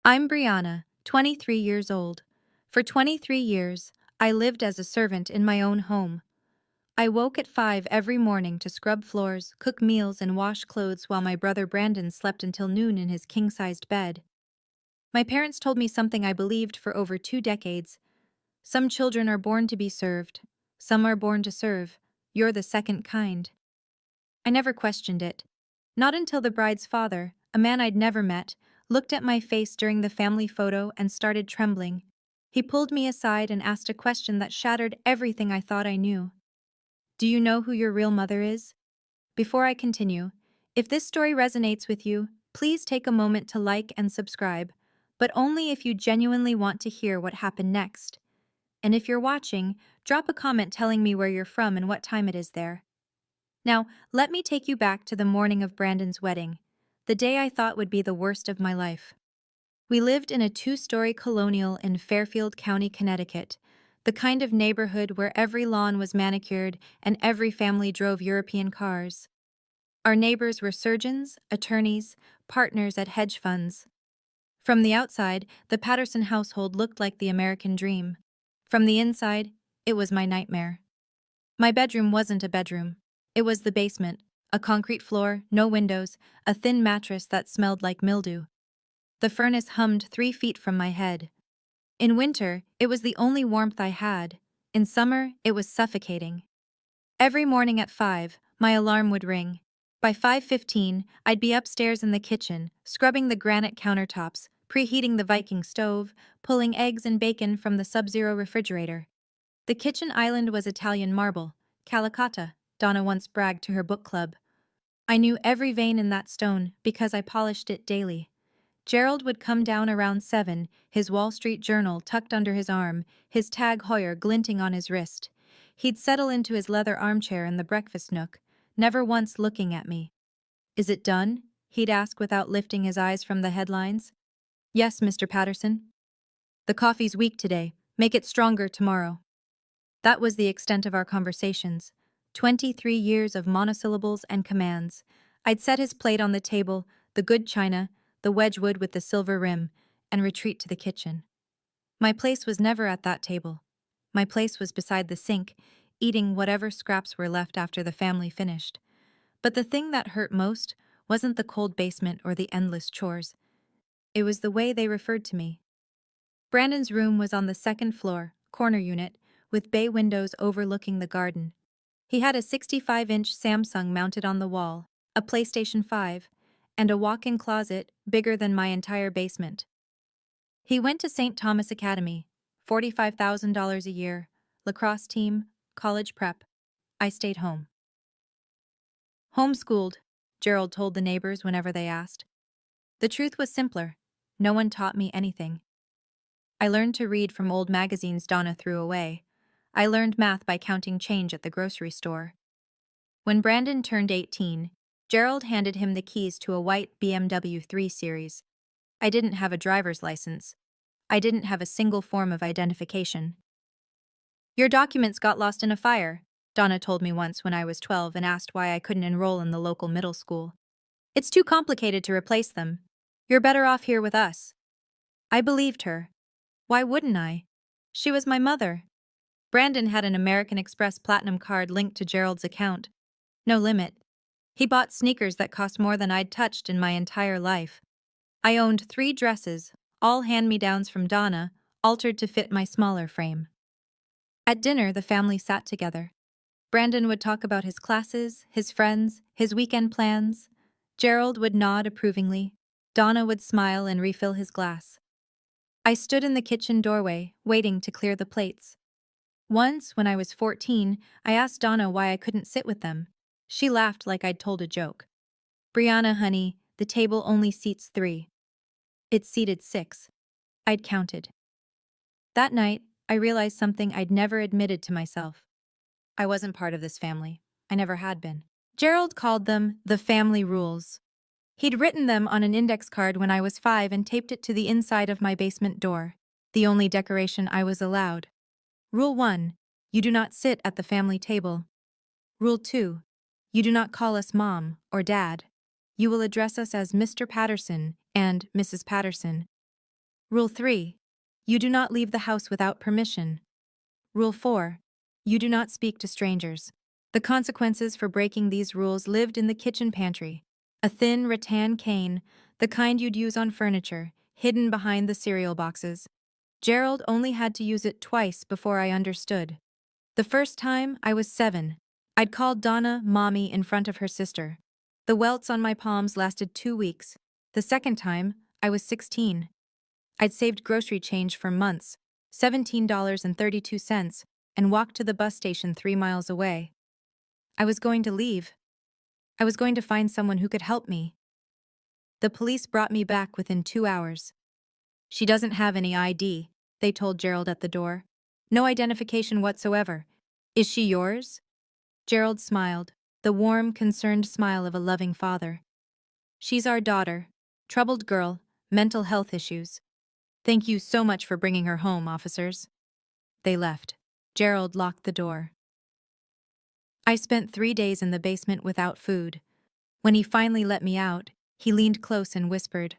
I'm Brianna, 23 years old. For 23 years, I lived as a servant in my own home. I woke at 5 every morning to scrub floors, cook meals, and wash clothes while my brother Brandon slept until noon in his king-sized bed. My parents told me something I believed for over 2 decades. Some children are born to be served. Some are born to serve. You're the second kind. I never questioned it. Not until the bride's father, a man I'd never met, looked at my face during the family photo and started trembling. He pulled me aside and asked a question that shattered everything I thought I knew. Do you know who your real mother is? Before I continue, if this story resonates with you, please take a moment to like and subscribe, but only if you genuinely want to hear what happened next. And if you're watching, drop a comment telling me where you're from and what time it is there. Now, let me take you back to the morning of Brandon's wedding, the day I thought would be the worst of my life. We lived in a two-story colonial in Fairfield County, Connecticut, the kind of neighborhood where every lawn was manicured and every family drove European cars. Our neighbors were surgeons, attorneys, partners at hedge funds. From the outside, the Patterson household looked like the American dream. From the inside, it was my nightmare. My bedroom wasn't a bedroom. It was the basement, a concrete floor, no windows, a thin mattress that smelled like mildew. The furnace hummed 3 feet from my head. In winter, it was the only warmth I had. In summer, it was suffocating. Every morning at 5, my alarm would ring. By 5:15, I'd be upstairs in the kitchen, scrubbing the granite countertops, preheating the Viking stove, pulling eggs and bacon from the Sub-Zero refrigerator. The kitchen island was Italian marble, Calicotta, Donna once bragged to her book club. I knew every vein in that stone because I polished it daily. Gerald would come down around 7, his Wall Street Journal tucked under his arm, his Tag Heuer glinting on his wrist. He'd settle into his leather armchair in the breakfast nook, never once looking at me. "Is it done?" he'd ask without lifting his eyes from the headlines. "Yes, Mr. Patterson." "The coffee's weak today. Make it stronger tomorrow." That was the extent of our conversations. 23 years of monosyllables and commands. I'd set his plate on the table, the good china, the Wedgwood with the silver rim, and retreat to the kitchen. My place was never at that table. My place was beside the sink, eating whatever scraps were left after the family finished. But the thing that hurt most wasn't the cold basement or the endless chores. It was the way they referred to me. Brandon's room was on the second floor, corner unit, with bay windows overlooking the garden. He had a 65-inch Samsung mounted on the wall, a PlayStation 5, and a walk-in closet bigger than my entire basement. He went to St. Thomas Academy, $45,000 a year, lacrosse team, college prep. I stayed home. Homeschooled, Gerald told the neighbors whenever they asked. The truth was simpler. No one taught me anything. I learned to read from old magazines Donna threw away. I learned math by counting change at the grocery store. When Brandon turned 18, Gerald handed him the keys to a white BMW 3 Series. I didn't have a driver's license. I didn't have a single form of identification. "Your documents got lost in a fire," Donna told me once when I was 12 and asked why I couldn't enroll in the local middle school. "It's too complicated to replace them. You're better off here with us." I believed her. Why wouldn't I? She was my mother. Brandon had an American Express Platinum card linked to Gerald's account. No limit. He bought sneakers that cost more than I'd touched in my entire life. I owned 3 dresses, all hand-me-downs from Donna, altered to fit my smaller frame. At dinner, the family sat together. Brandon would talk about his classes, his friends, his weekend plans. Gerald would nod approvingly. Donna would smile and refill his glass. I stood in the kitchen doorway, waiting to clear the plates. Once, when I was 14, I asked Donna why I couldn't sit with them. She laughed like I'd told a joke. "Brianna, honey, the table only seats 3. It seated 6. I'd counted. That night, I realized something I'd never admitted to myself. I wasn't part of this family. I never had been. Gerald called them the family rules. He'd written them on an index card when I was 5 and taped it to the inside of my basement door, the only decoration I was allowed. Rule 1. You do not sit at the family table. Rule 2. You do not call us Mom or Dad. You will address us as Mr. Patterson and Mrs. Patterson. Rule 3. You do not leave the house without permission. Rule 4. You do not speak to strangers. The consequences for breaking these rules lived in the kitchen pantry. A thin rattan cane, the kind you'd use on furniture, hidden behind the cereal boxes. Gerald only had to use it twice before I understood. The first time, I was 7. I'd called Donna Mommy in front of her sister. The welts on my palms lasted 2 weeks. The second time, I was 16. I'd saved grocery change for months, $17.32, and walked to the bus station 3 miles away. I was going to leave. I was going to find someone who could help me. The police brought me back within 2 hours. She doesn't have any ID, they told Gerald at the door. No identification whatsoever. Is she yours? Gerald smiled, the warm, concerned smile of a loving father. She's our daughter. Troubled girl, mental health issues. Thank you so much for bringing her home, officers. They left. Gerald locked the door. I spent 3 days in the basement without food. When he finally let me out, he leaned close and whispered,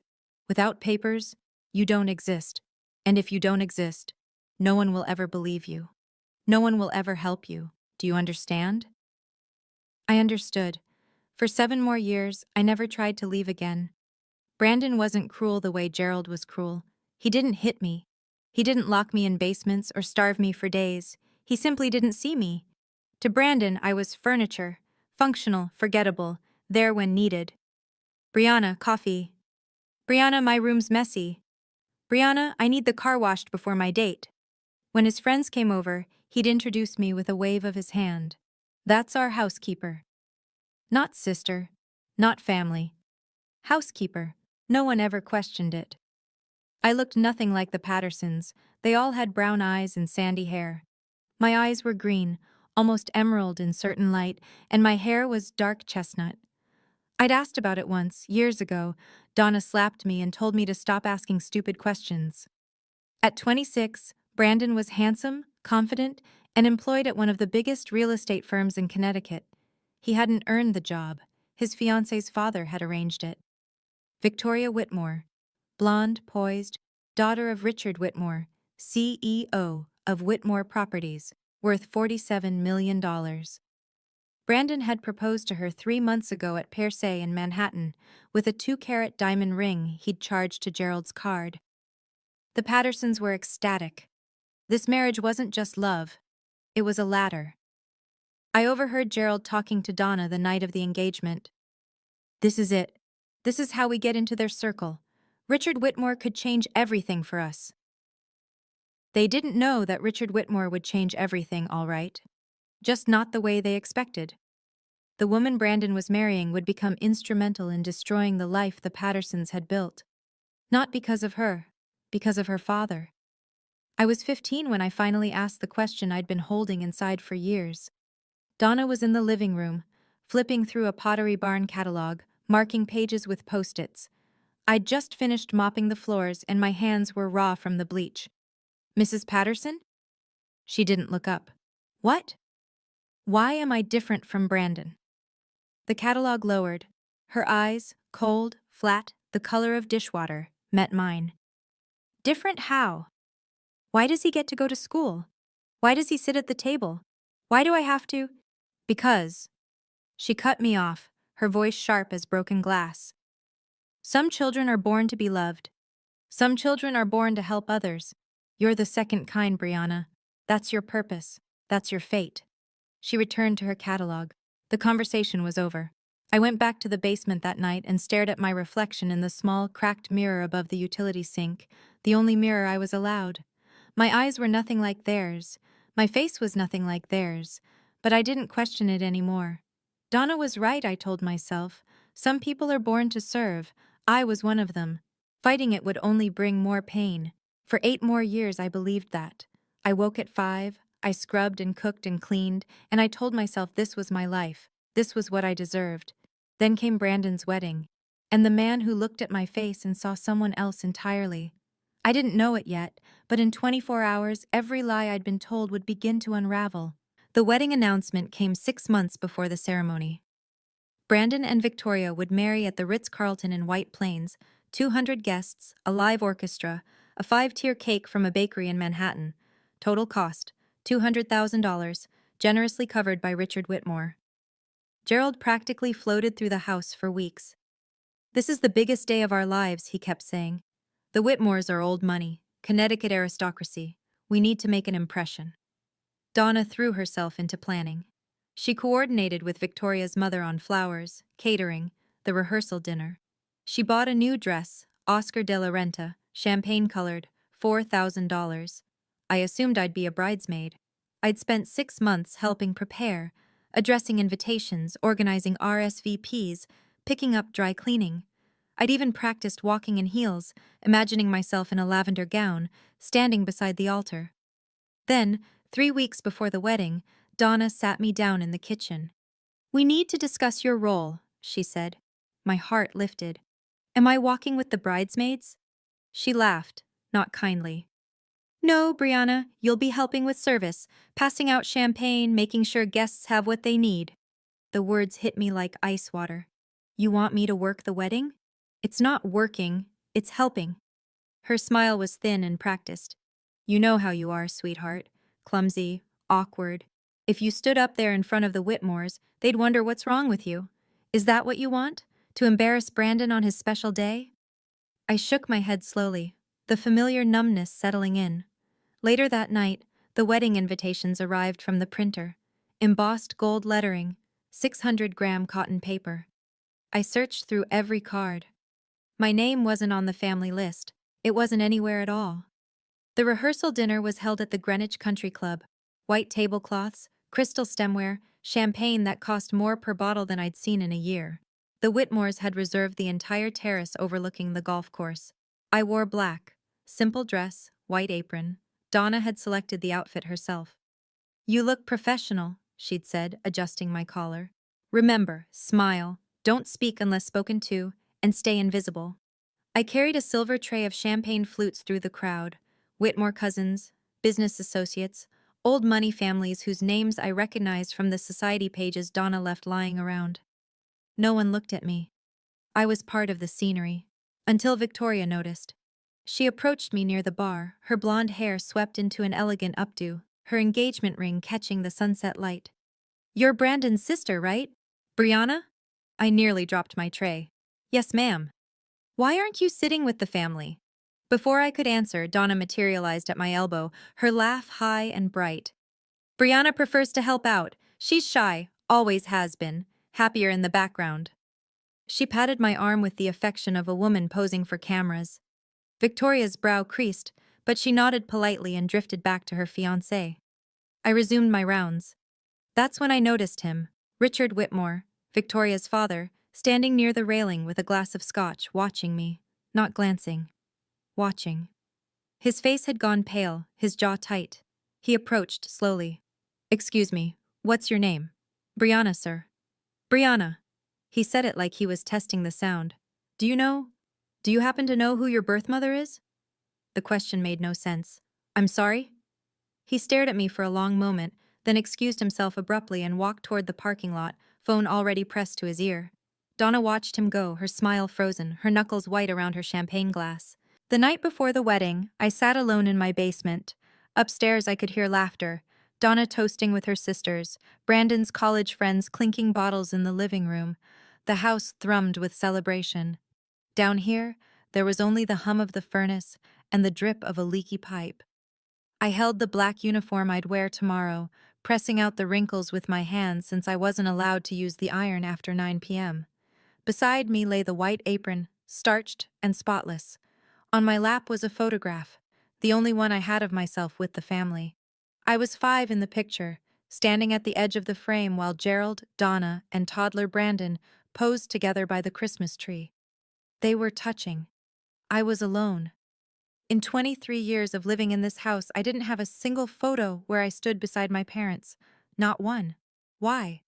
"Without papers, you don't exist. And if you don't exist, no one will ever believe you. No one will ever help you. Do you understand?" I understood. For 7 more years, I never tried to leave again. Brandon wasn't cruel the way Gerald was cruel. He didn't hit me. He didn't lock me in basements or starve me for days. He simply didn't see me. To Brandon, I was furniture, functional, forgettable, there when needed. "Brianna, coffee. Brianna, my room's messy. Brianna, I need the car washed before my date." When his friends came over, he'd introduce me with a wave of his hand. "That's our housekeeper." Not sister, not family. Housekeeper. No one ever questioned it. I looked nothing like the Pattersons. They all had brown eyes and sandy hair. My eyes were green, almost emerald in certain light, and my hair was dark chestnut. I'd asked about it once, years ago. Donna slapped me and told me to stop asking stupid questions. At 26, Brandon was handsome, confident, and employed at one of the biggest real estate firms in Connecticut. He hadn't earned the job. His fiancé's father had arranged it. Victoria Whitmore, blonde, poised, daughter of Richard Whitmore, CEO of Whitmore Properties, worth $47 million. Brandon had proposed to her 3 months ago at Pear Se in Manhattan, with a 2-carat diamond ring he'd charged to Gerald's card. The Pattersons were ecstatic. This marriage wasn't just love, it was a ladder. I overheard Gerald talking to Donna the night of the engagement. "This is it. This is how we get into their circle. Richard Whitmore could change everything for us." They didn't know that Richard Whitmore would change everything, all right. Just not the way they expected. The woman Brandon was marrying would become instrumental in destroying the life the Pattersons had built. Not because of her, because of her father. I was 15 when I finally asked the question I'd been holding inside for years. Donna was in the living room, flipping through a Pottery Barn catalog, marking pages with Post-its. I'd just finished mopping the floors and my hands were raw from the bleach. "Mrs. Patterson?" She didn't look up. "What? Why am I different from Brandon?" The catalog lowered. Her eyes, cold, flat, the color of dishwater, met mine. "Different how? Why does he get to go to school? Why does he sit at the table? Why do I have to?" "Because." She cut me off, her voice sharp as broken glass. "Some children are born to be loved. Some children are born to help others. You're the second kind, Brianna. That's your purpose. That's your fate." She returned to her catalog. The conversation was over. I went back to the basement that night and stared at my reflection in the small, cracked mirror above the utility sink, the only mirror I was allowed. My eyes were nothing like theirs. My face was nothing like theirs. But I didn't question it anymore. Donna was right, I told myself. Some people are born to serve. I was one of them. Fighting it would only bring more pain. For 8 more years I believed that. I woke at 5, I scrubbed and cooked and cleaned, and I told myself this was my life. This was what I deserved. Then came Brandon's wedding, and the man who looked at my face and saw someone else entirely. I didn't know it yet, but in 24 hours every lie I'd been told would begin to unravel. The wedding announcement came 6 months before the ceremony. Brandon and Victoria would marry at the Ritz-Carlton in White Plains, 200 guests, a live orchestra, a 5-tier cake from a bakery in Manhattan. Total cost, $200,000, generously covered by Richard Whitmore. Gerald practically floated through the house for weeks. "This is the biggest day of our lives," he kept saying. "The Whitmores are old money, Connecticut aristocracy. We need to make an impression." Donna threw herself into planning. She coordinated with Victoria's mother on flowers, catering, the rehearsal dinner. She bought a new dress, Oscar de la Renta, champagne-colored, $4,000. I assumed I'd be a bridesmaid. I'd spent 6 months helping prepare, addressing invitations, organizing RSVPs, picking up dry cleaning. I'd even practiced walking in heels, imagining myself in a lavender gown, standing beside the altar. Then, 3 weeks before the wedding, Donna sat me down in the kitchen. "We need to discuss your role," she said. My heart lifted. "Am I walking with the bridesmaids?" She laughed, not kindly. "No, Brianna, you'll be helping with service, passing out champagne, making sure guests have what they need." The words hit me like ice water. "You want me to work the wedding?" "It's not working, it's helping." Her smile was thin and practiced. "You know how you are, sweetheart. Clumsy, awkward. If you stood up there in front of the Whitmores, they'd wonder what's wrong with you. Is that what you want? To embarrass Brandon on his special day?" I shook my head slowly, the familiar numbness settling in. Later that night, the wedding invitations arrived from the printer. Embossed gold lettering, 600-gram cotton paper. I searched through every card. My name wasn't on the family list. It wasn't anywhere at all. The rehearsal dinner was held at the Greenwich Country Club. White tablecloths, crystal stemware, champagne that cost more per bottle than I'd seen in a year. The Whitmores had reserved the entire terrace overlooking the golf course. I wore black, simple dress, white apron. Donna had selected the outfit herself. "You look professional," she'd said, adjusting my collar. "Remember, smile, don't speak unless spoken to, and stay invisible." I carried a silver tray of champagne flutes through the crowd. Whitmore cousins, business associates, old money families whose names I recognized from the society pages Donna left lying around. No one looked at me. I was part of the scenery. Until Victoria noticed. She approached me near the bar, her blonde hair swept into an elegant updo, her engagement ring catching the sunset light. "You're Brandon's sister, right? Brianna?" I nearly dropped my tray. "Yes, ma'am." "Why aren't you sitting with the family?" Before I could answer, Donna materialized at my elbow, her laugh high and bright. "Brianna prefers to help out. She's shy, always has been, happier in the background." She patted my arm with the affection of a woman posing for cameras. Victoria's brow creased, but she nodded politely and drifted back to her fiancé. I resumed my rounds. That's when I noticed him, Richard Whitmore, Victoria's father, standing near the railing with a glass of scotch, watching me, not glancing. Watching. His face had gone pale, his jaw tight. He approached slowly. "Excuse me, what's your name?" "Brianna, sir." "Brianna." He said it like he was testing the sound. Do you happen to know who your birth mother is?" The question made no sense. "I'm sorry?" He stared at me for a long moment, then excused himself abruptly and walked toward the parking lot, phone already pressed to his ear. Donna watched him go, her smile frozen, her knuckles white around her champagne glass. The night before the wedding, I sat alone in my basement. Upstairs I could hear laughter, Donna toasting with her sisters, Brandon's college friends clinking bottles in the living room. The house thrummed with celebration. Down here, there was only the hum of the furnace and the drip of a leaky pipe. I held the black uniform I'd wear tomorrow, pressing out the wrinkles with my hands since I wasn't allowed to use the iron after 9 p.m. Beside me lay the white apron, starched and spotless. On my lap was a photograph, the only one I had of myself with the family. I was 5 in the picture, standing at the edge of the frame while Gerald, Donna, and toddler Brandon posed together by the Christmas tree. They were touching. I was alone. In 23 years of living in this house, I didn't have a single photo where I stood beside my parents. Not one. Why?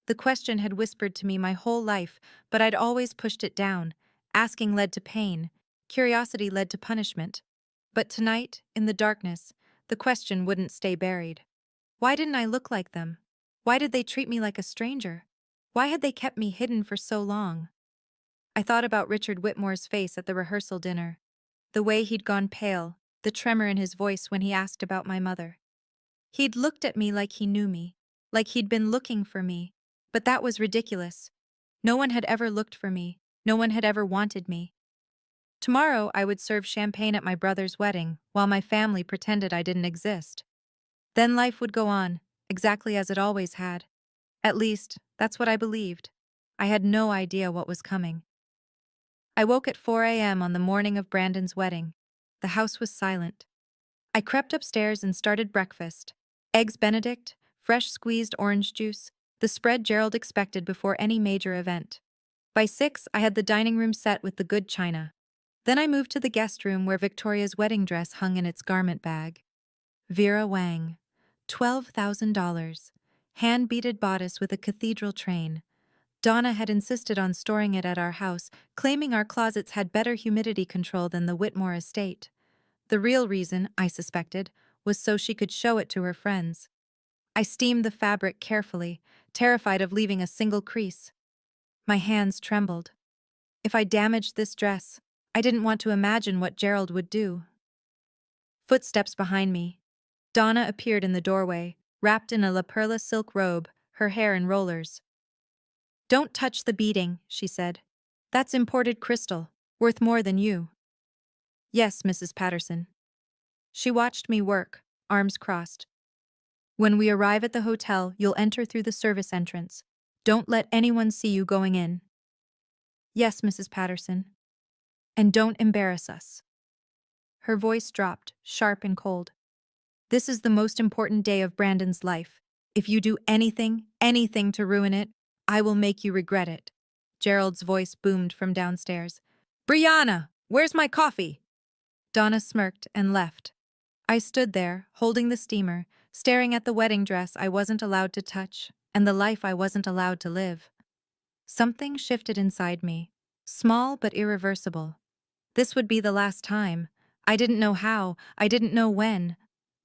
The question had whispered to me my whole life, but I'd always pushed it down. Asking led to pain. Curiosity led to punishment. But tonight, in the darkness, the question wouldn't stay buried. Why didn't I look like them? Why did they treat me like a stranger? Why had they kept me hidden for so long? I thought about Richard Whitmore's face at the rehearsal dinner. The way he'd gone pale, the tremor in his voice when he asked about my mother. He'd looked at me like he knew me, like he'd been looking for me. But that was ridiculous. No one had ever looked for me. No one had ever wanted me. Tomorrow I would serve champagne at my brother's wedding, while my family pretended I didn't exist. Then life would go on, exactly as it always had. At least, that's what I believed. I had no idea what was coming. I woke at 4 a.m. on the morning of Brandon's wedding. The house was silent. I crept upstairs and started breakfast. Eggs Benedict, fresh squeezed orange juice, the spread Gerald expected before any major event. By 6, I had the dining room set with the good china. Then I moved to the guest room where Victoria's wedding dress hung in its garment bag. Vera Wang. $12,000. Hand-beaded bodice with a cathedral train. Donna had insisted on storing it at our house, claiming our closets had better humidity control than the Whitmore estate. The real reason, I suspected, was so she could show it to her friends. I steamed the fabric carefully, terrified of leaving a single crease. My hands trembled. If I damaged this dress, I didn't want to imagine what Gerald would do. Footsteps behind me. Donna appeared in the doorway, wrapped in a La Perla silk robe, her hair in rollers. "Don't touch the beading," she said. "That's imported crystal, worth more than you." "Yes, Mrs. Patterson." She watched me work, arms crossed. "When we arrive at the hotel, you'll enter through the service entrance. Don't let anyone see you going in." "Yes, Mrs. Patterson." "And don't embarrass us." Her voice dropped, sharp and cold. "This is the most important day of Brandon's life. If you do anything to ruin it, I will make you regret it." Gerald's voice boomed from downstairs. "Brianna, where's my coffee?" Donna smirked and left. I stood there, holding the steamer, staring at the wedding dress I wasn't allowed to touch, and the life I wasn't allowed to live. Something shifted inside me, small but irreversible. This would be the last time. I didn't know how, I didn't know when,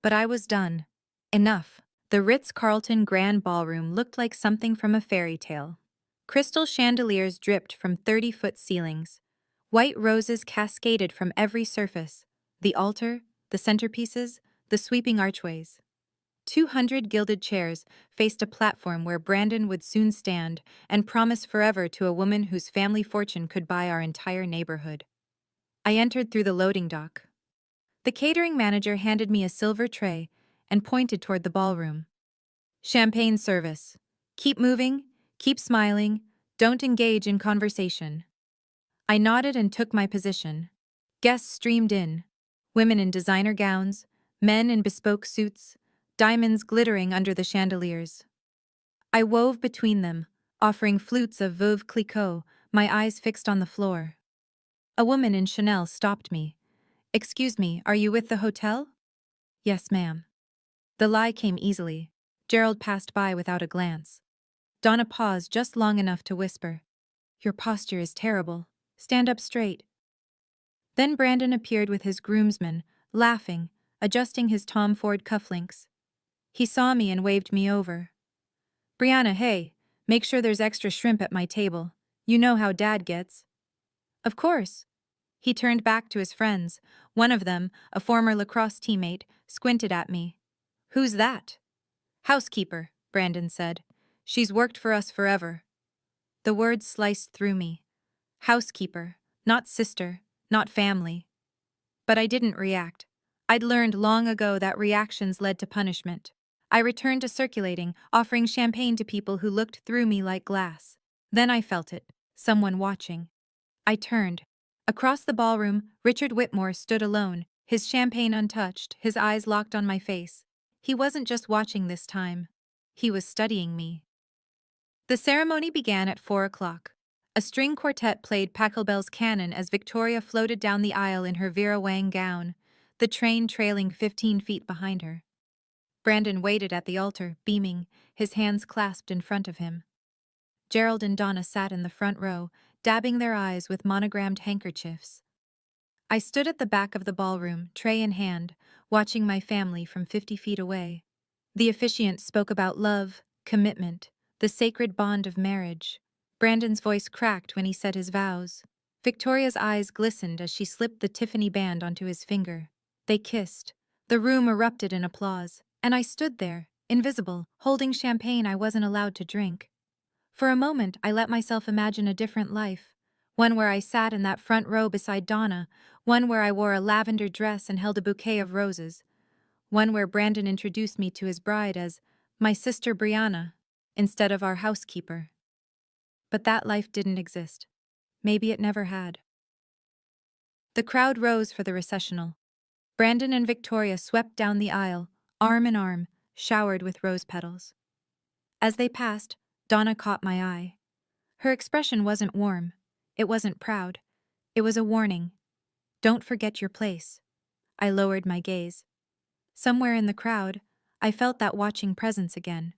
but I was done. Enough. The Ritz-Carlton Grand Ballroom looked like something from a fairy tale. Crystal chandeliers dripped from 30-foot ceilings. White roses cascaded from every surface. The altar, the centerpieces, the sweeping archways. 200 gilded chairs faced a platform where Brandon would soon stand and promise forever to a woman whose family fortune could buy our entire neighborhood. I entered through the loading dock. The catering manager handed me a silver tray and pointed toward the ballroom. "Champagne service. Keep moving, keep smiling, don't engage in conversation." I nodded and took my position. Guests streamed in. Women in designer gowns, men in bespoke suits, diamonds glittering under the chandeliers. I wove between them, offering flutes of Veuve Clicquot, my eyes fixed on the floor. A woman in Chanel stopped me. "Excuse me, are you with the hotel?" "Yes, ma'am." The lie came easily. Gerald passed by without a glance. Donna paused just long enough to whisper, "Your posture is terrible. Stand up straight." Then Brandon appeared with his groomsmen, laughing, adjusting his Tom Ford cufflinks. He saw me and waved me over. "Brianna, hey, make sure there's extra shrimp at my table. You know how Dad gets." "Of course." He turned back to his friends. One of them, a former lacrosse teammate, squinted at me. "Who's that?" "Housekeeper," Brandon said. "She's worked for us forever." The words sliced through me. Housekeeper, not sister, not family. But I didn't react. I'd learned long ago that reactions led to punishment. I returned to circulating, offering champagne to people who looked through me like glass. Then I felt it, someone watching. I turned. Across the ballroom, Richard Whitmore stood alone, his champagne untouched, his eyes locked on my face. He wasn't just watching this time. He was studying me. The ceremony began at 4 o'clock. A string quartet played Pachelbel's Canon as Victoria floated down the aisle in her Vera Wang gown, the train trailing 15 feet behind her. Brandon waited at the altar, beaming, his hands clasped in front of him. Gerald and Donna sat in the front row, dabbing their eyes with monogrammed handkerchiefs. I stood at the back of the ballroom, tray in hand, watching my family from 50 feet away. The officiant spoke about love, commitment, the sacred bond of marriage. Brandon's voice cracked when he said his vows. Victoria's eyes glistened as she slipped the Tiffany band onto his finger. They kissed. The room erupted in applause, and I stood there, invisible, holding champagne I wasn't allowed to drink. For a moment, I let myself imagine a different life. One where I sat in that front row beside Donna, one where I wore a lavender dress and held a bouquet of roses, one where Brandon introduced me to his bride as my sister Brianna, instead of our housekeeper. But that life didn't exist. Maybe it never had. The crowd rose for the recessional. Brandon and Victoria swept down the aisle, arm in arm, showered with rose petals. As they passed, Donna caught my eye. Her expression wasn't warm. It wasn't proud. It was a warning. Don't forget your place. I lowered my gaze. Somewhere in the crowd, I felt that watching presence again.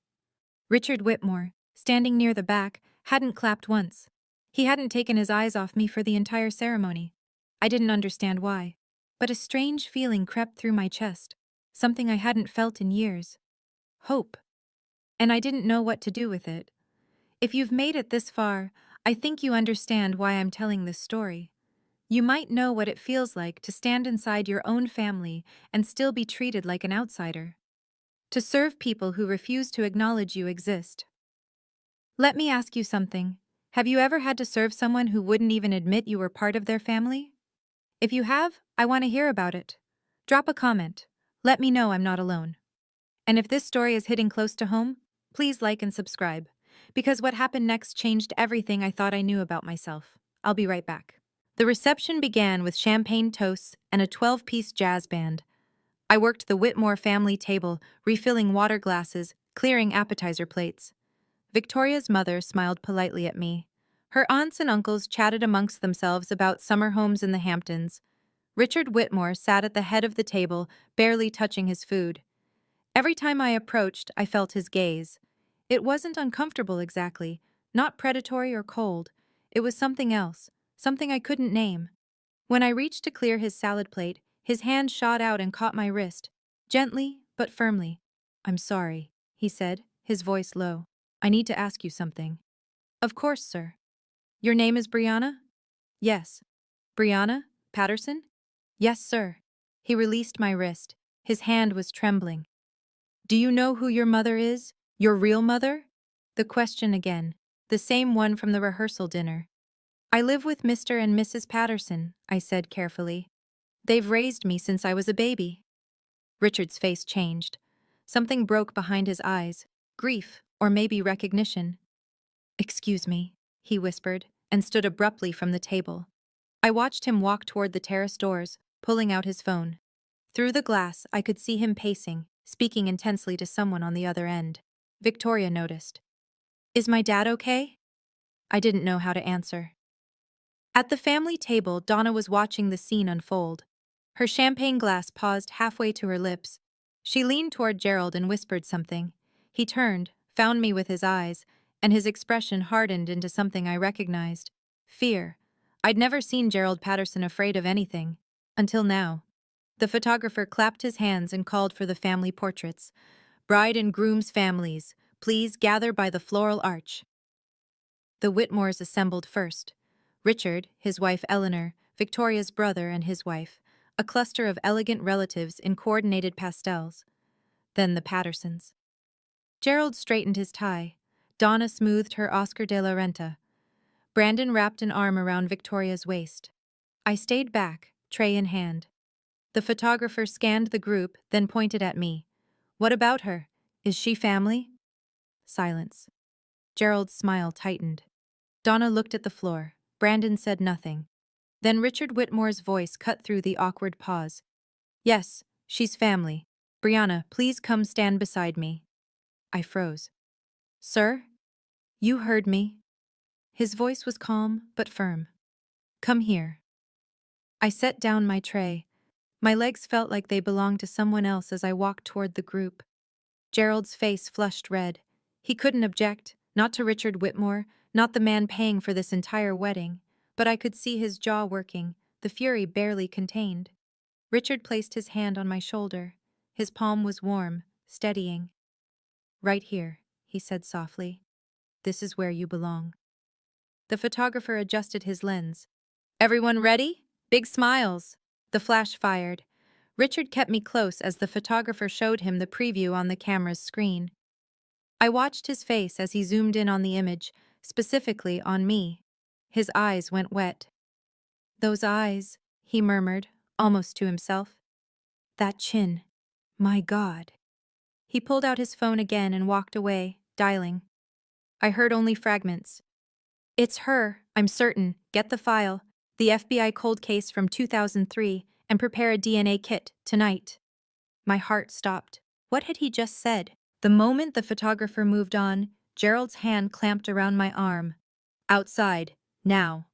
Richard Whitmore, standing near the back, hadn't clapped once. He hadn't taken his eyes off me for the entire ceremony. I didn't understand why, but a strange feeling crept through my chest, something I hadn't felt in years. Hope. And I didn't know what to do with it. If you've made it this far, I think you understand why I'm telling this story. You might know what it feels like to stand inside your own family and still be treated like an outsider. To serve people who refuse to acknowledge you exist. Let me ask you something. Have you ever had to serve someone who wouldn't even admit you were part of their family? If you have, I want to hear about it. Drop a comment. Let me know I'm not alone. And if this story is hitting close to home, please like and subscribe. Because what happened next changed everything I thought I knew about myself. I'll be right back. The reception began with champagne toasts and a 12-piece jazz band. I worked the Whitmore family table, refilling water glasses, clearing appetizer plates. Victoria's mother smiled politely at me. Her aunts and uncles chatted amongst themselves about summer homes in the Hamptons. Richard Whitmore sat at the head of the table, barely touching his food. Every time I approached, I felt his gaze. It wasn't uncomfortable exactly, not predatory or cold. It was something else, something I couldn't name. When I reached to clear his salad plate, his hand shot out and caught my wrist. Gently, but firmly. "I'm sorry," he said, his voice low. "I need to ask you something." "Of course, sir." "Your name is Brianna?" "Yes." "Brianna? Patterson?" "Yes, sir." He released my wrist. His hand was trembling. "Do you know who your mother is? Your real mother?" The question again, the same one from the rehearsal dinner. "I live with Mr. and Mrs. Patterson," I said carefully. "They've raised me since I was a baby." Richard's face changed. Something broke behind his eyes, grief, or maybe recognition. "Excuse me," he whispered, and stood abruptly from the table. I watched him walk toward the terrace doors, pulling out his phone. Through the glass, I could see him pacing, speaking intensely to someone on the other end. Victoria noticed. "Is my dad okay?" I didn't know how to answer. At the family table, Donna was watching the scene unfold. Her champagne glass paused halfway to her lips. She leaned toward Gerald and whispered something. He turned, found me with his eyes, and his expression hardened into something I recognized. Fear. I'd never seen Gerald Patterson afraid of anything. Until now. The photographer clapped his hands and called for the family portraits. "Bride and groom's families, please gather by the floral arch." The Whitmores assembled first. Richard, his wife Eleanor, Victoria's brother and his wife, a cluster of elegant relatives in coordinated pastels. Then the Pattersons. Gerald straightened his tie. Donna smoothed her Oscar de la Renta. Brandon wrapped an arm around Victoria's waist. I stayed back, tray in hand. The photographer scanned the group, then pointed at me. "What about her? Is she family?" Silence. Gerald's smile tightened. Donna looked at the floor. Brandon said nothing. Then Richard Whitmore's voice cut through the awkward pause. "Yes, she's family. Brianna, please come stand beside me." I froze. "Sir?" "You heard me." His voice was calm but firm. "Come here." I set down my tray. My legs felt like they belonged to someone else as I walked toward the group. Gerald's face flushed red. He couldn't object, not to Richard Whitmore, not the man paying for this entire wedding, but I could see his jaw working, the fury barely contained. Richard placed his hand on my shoulder. His palm was warm, steadying. "Right here," he said softly. "This is where you belong." The photographer adjusted his lens. Everyone ready? Big smiles. The flash fired. Richard kept me close as the photographer showed him the preview on the camera's screen. I watched his face as he zoomed in on the image, specifically on me. His eyes went wet. Those eyes, he murmured, almost to himself. That chin. My God. He pulled out his phone again and walked away, dialing. I heard only fragments. It's her, I'm certain. Get the file, the FBI cold case from 2003, and prepare a DNA kit, tonight. My heart stopped. What had he just said? The moment the photographer moved on, Gerald's hand clamped around my arm. Outside, now.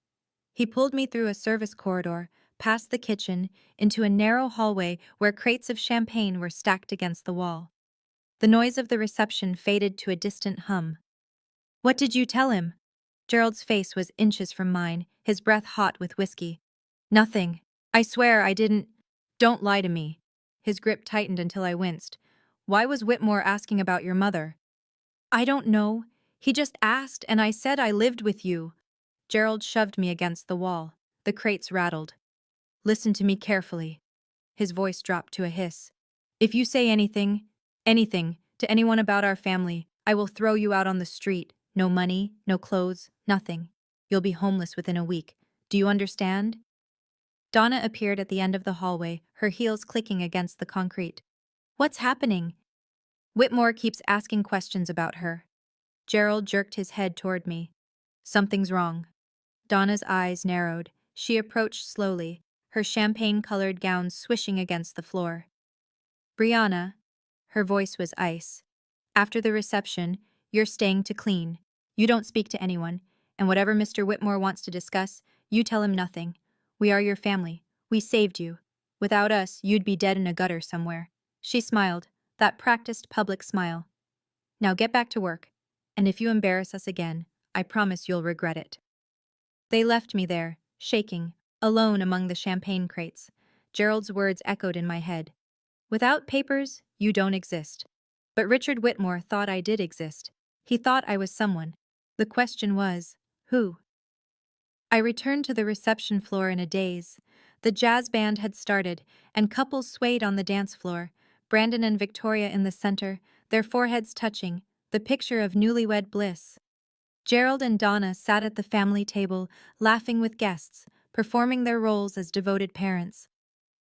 He pulled me through a service corridor, past the kitchen, into a narrow hallway where crates of champagne were stacked against the wall. The noise of the reception faded to a distant hum. What did you tell him? Gerald's face was inches from mine, his breath hot with whiskey. Nothing. I swear I didn't. Don't lie to me. His grip tightened until I winced. Why was Whitmore asking about your mother? I don't know. He just asked, and I said I lived with you. Gerald shoved me against the wall. The crates rattled. Listen to me carefully. His voice dropped to a hiss. If you say anything, to anyone about our family, I will throw you out on the street. No money, no clothes, nothing. You'll be homeless within a week. Do you understand? Donna appeared at the end of the hallway, her heels clicking against the concrete. What's happening? Whitmore keeps asking questions about her. Gerald jerked his head toward me. Something's wrong. Donna's eyes narrowed. She approached slowly, her champagne-colored gown swishing against the floor. Brianna, her voice was ice. After the reception, you're staying to clean. You don't speak to anyone, and whatever Mr. Whitmore wants to discuss, you tell him nothing. We are your family. We saved you. Without us, you'd be dead in a gutter somewhere. She smiled, that practiced public smile. Now get back to work, and if you embarrass us again, I promise you'll regret it. They left me there, shaking, alone among the champagne crates. Gerald's words echoed in my head. Without papers, you don't exist. But Richard Whitmore thought I did exist. He thought I was someone. The question was, who? I returned to the reception floor in a daze. The jazz band had started, and couples swayed on the dance floor, Brandon and Victoria in the center, their foreheads touching, the picture of newlywed bliss. Gerald and Donna sat at the family table, laughing with guests, performing their roles as devoted parents.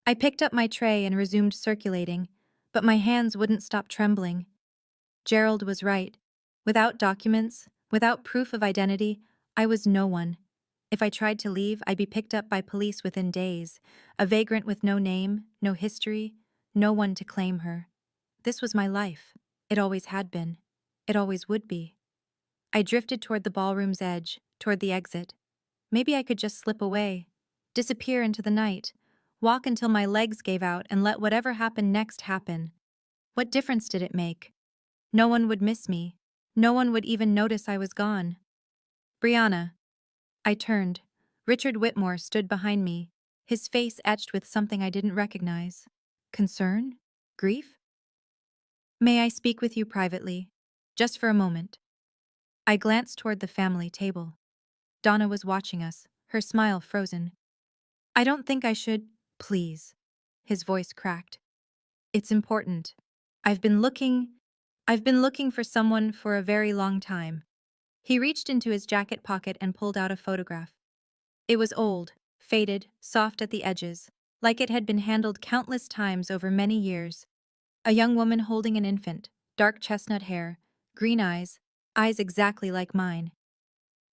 I picked up my tray and resumed circulating, but my hands wouldn't stop trembling. Gerald was right. Without documents, without proof of identity, I was no one. If I tried to leave, I'd be picked up by police within days, a vagrant with no name, no history, no one to claim her. This was my life. It always had been. It always would be. I drifted toward the ballroom's edge, toward the exit. Maybe I could just slip away, disappear into the night, walk until my legs gave out and let whatever happened next happen. What difference did it make? No one would miss me. No one would even notice I was gone. Brianna. I turned. Richard Whitmore stood behind me, his face etched with something I didn't recognize. Concern? Grief? May I speak with you privately? Just for a moment. I glanced toward the family table. Donna was watching us, her smile frozen. I don't think I should, please. His voice cracked. It's important. I've been looking for someone for a very long time. He reached into his jacket pocket and pulled out a photograph. It was old, faded, soft at the edges, like it had been handled countless times over many years. A young woman holding an infant, dark chestnut hair, green eyes exactly like mine.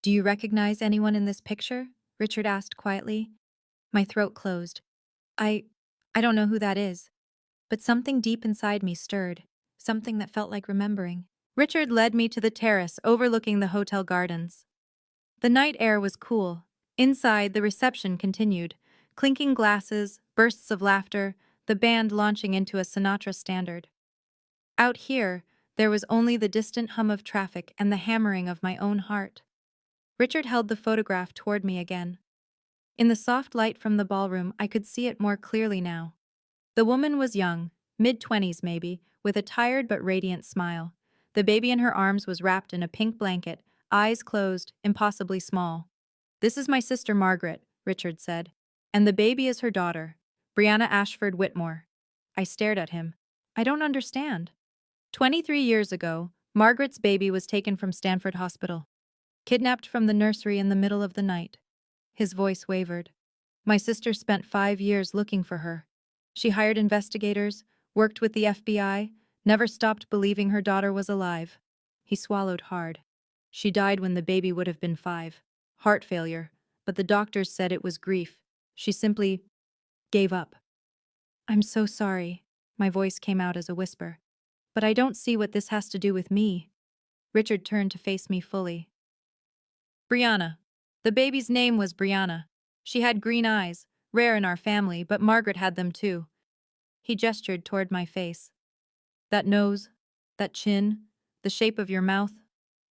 Do you recognize anyone in this picture? Richard asked quietly. My throat closed. I don't know who that is. But something deep inside me stirred, something that felt like remembering. Richard led me to the terrace overlooking the hotel gardens. The night air was cool. Inside, the reception continued. Clinking glasses, bursts of laughter, the band launching into a Sinatra standard. Out here, there was only the distant hum of traffic and the hammering of my own heart. Richard held the photograph toward me again. In the soft light from the ballroom, I could see it more clearly now. The woman was young, mid-20s maybe, with a tired but radiant smile. The baby in her arms was wrapped in a pink blanket, eyes closed, impossibly small. This is my sister Margaret, Richard said. And the baby is her daughter, Brianna Ashford Whitmore. I stared at him. I don't understand. 23 years ago, Margaret's baby was taken from Stanford Hospital, kidnapped from the nursery in the middle of the night. His voice wavered. My sister spent 5 years looking for her. She hired investigators, worked with the FBI, never stopped believing her daughter was alive. He swallowed hard. She died when the baby would have been 5. Heart failure, but the doctors said it was grief. She simply gave up. I'm so sorry. My voice came out as a whisper. But I don't see what this has to do with me. Richard turned to face me fully. Brianna. The baby's name was Brianna. She had green eyes, rare in our family, but Margaret had them too. He gestured toward my face. That nose, that chin, the shape of your mouth,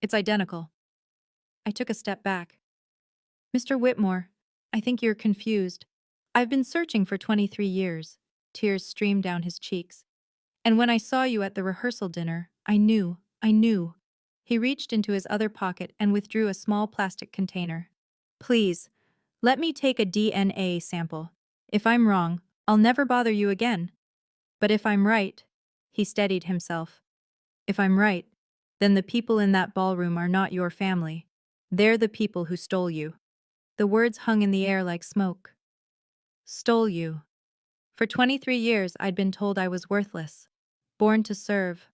it's identical. I took a step back. Mr. Whitmore, I think you're confused. I've been searching for 23 years. Tears streamed down his cheeks. And when I saw you at the rehearsal dinner, I knew. He reached into his other pocket and withdrew a small plastic container. Please, let me take a DNA sample. If I'm wrong, I'll never bother you again. But if I'm right, he steadied himself. If I'm right, then the people in that ballroom are not your family. They're the people who stole you. The words hung in the air like smoke. Stole you. For 23 years, I'd been told I was worthless. Born to serve.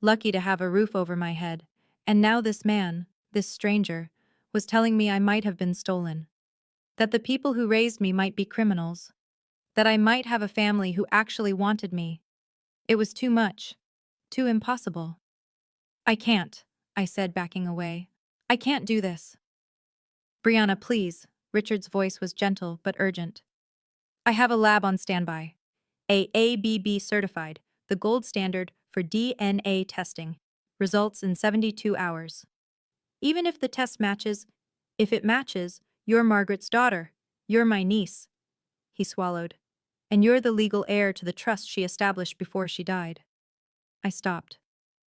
Lucky to have a roof over my head. And now this man, this stranger, was telling me I might have been stolen. That the people who raised me might be criminals. That I might have a family who actually wanted me. It was too much. Too impossible. I can't, I said, backing away. I can't do this. Brianna, please. Richard's voice was gentle but urgent. I have a lab on standby. ABB certified, the gold standard for DNA testing. Results in 72 hours. Even if the test matches, if it matches, you're Margaret's daughter. You're my niece. He swallowed. And you're the legal heir to the trust she established before she died. I stopped.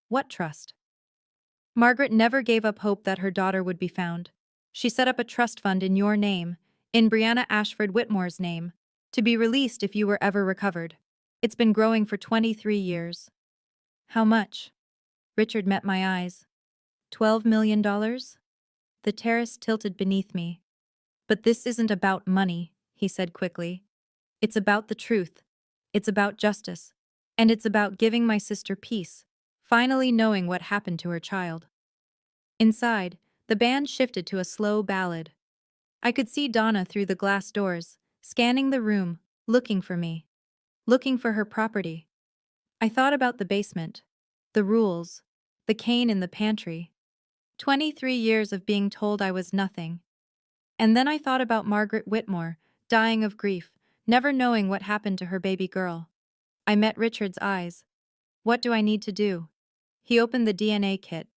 What trust? Margaret never gave up hope that her daughter would be found. She set up a trust fund in your name, in Brianna Ashford Whitmore's name, to be released if you were ever recovered. It's been growing for 23 years. How much? Richard met my eyes. $12 million? The terrace tilted beneath me. But this isn't about money, he said quickly. It's about the truth. It's about justice. And it's about giving my sister peace, finally knowing what happened to her child. Inside, the band shifted to a slow ballad. I could see Donna through the glass doors, scanning the room, looking for me. Looking for her property. I thought about the basement, the rules, the cane in the pantry. 23 years of being told I was nothing. And then I thought about Margaret Whitmore, dying of grief, never knowing what happened to her baby girl. I met Richard's eyes. What do I need to do? He opened the DNA kit.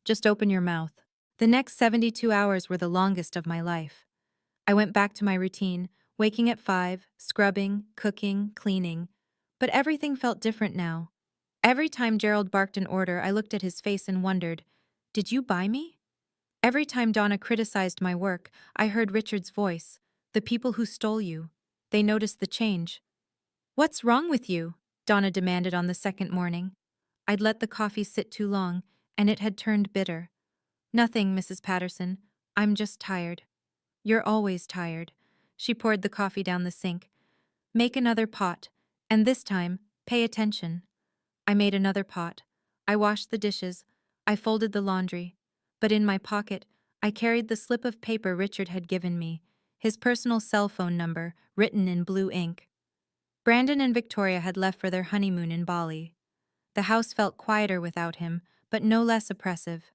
Just open your mouth. The next 72 hours were the longest of my life. I went back to my routine, waking at 5, scrubbing, cooking, cleaning. But everything felt different now. Every time Gerald barked an order, I looked at his face and wondered, did you buy me? Every time Donna criticized my work, I heard Richard's voice. The people who stole you. They noticed the change. What's wrong with you? Donna demanded on the second morning. I'd let the coffee sit too long, and it had turned bitter. Nothing, Mrs. Patterson. I'm just tired. You're always tired. She poured the coffee down the sink. Make another pot, and this time, pay attention. I made another pot. I washed the dishes. I folded the laundry. But in my pocket, I carried the slip of paper Richard had given me, his personal cell phone number, written in blue ink. Brandon and Victoria had left for their honeymoon in Bali. The house felt quieter without him, but no less oppressive.